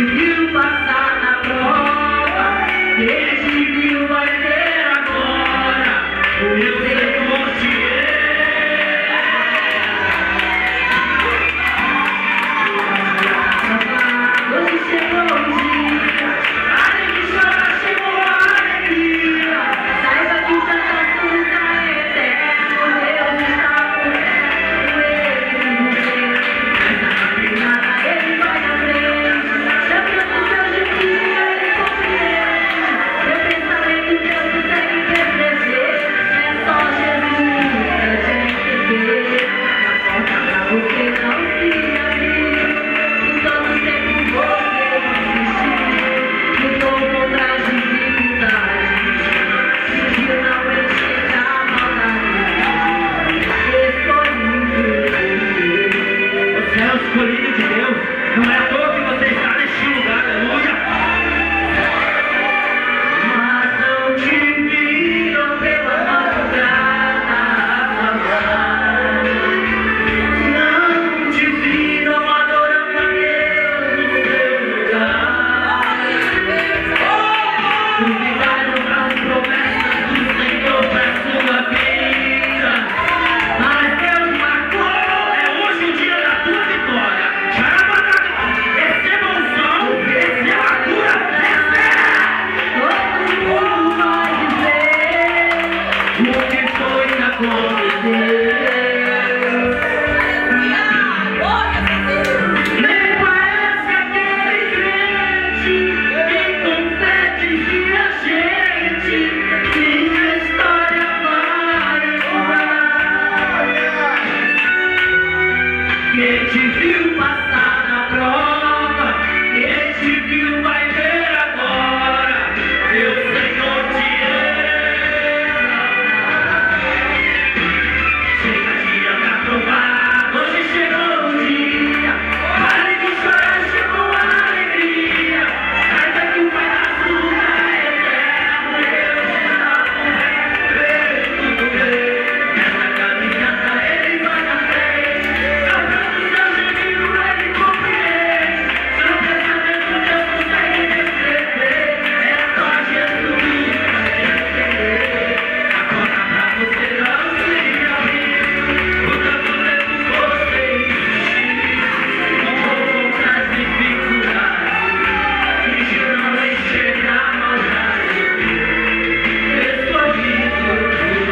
viu passar na prova, quem te viu vai ver agora. O meu Senhor te hoje chegou o dia, pare de chorar, chegou a alegria. Saiba que o Santo Fruta é eterno, Deus está por perto, Ele nessa caminhada Ele vai na frente. Lembrando o seu jeitinho, Ele compreende. Meu pensamento Deus consegue perceber. É só Jesus pra te entender. A porta pra você não se abrir. Em todo tempo você existiu. Lutou contra as dificuldades. Fingiu não enxergar a maldade. Você é o escolhido de Deus. Não é à toa que você está neste lugar, aleluia. Mas não te viram pela madrugada. Não te viram adorando a Deus no seu lugar. Duvidaram as promessas do Senhor para sua vida. Mas Deus marcou, é hoje o dia da tua vitória. Receba unção, receba a cura, todo mundo vai dizer o que foi que aconteceu. Nem parece aquele crente que confete de a gente. Minha história vai mudar. Quem te viu passar na prova, quem te viu vai ver agora. Meu Senhor te ama. Chega dia pra provar, hoje chegou o dia. Pare de chorar, chegou a alegria. Saiba que o Pai da Fruta é eterno, Deus está por perto, Ele tudo vê. Nessa caminhada Ele vai na frente. Sabrando o seu gemido, Ele compreende. Seu pensamento Deus consegue descrever. É só Jesus pra entender. A porta pra você não se abrir. Por tanto tempo você existiu. Lutou contra as dificuldades. Fingiu não enxergar a maldade. Escolhido por Deus.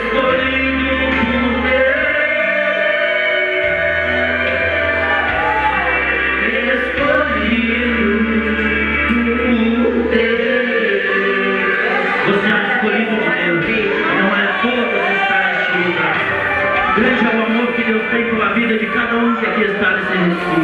Escolhido por Deus. Você é o escolhido de Deus. Não é à toa que você está neste lugar. Grande é o amor que Deus tem pela vida de cada um que aqui está nesse recinto.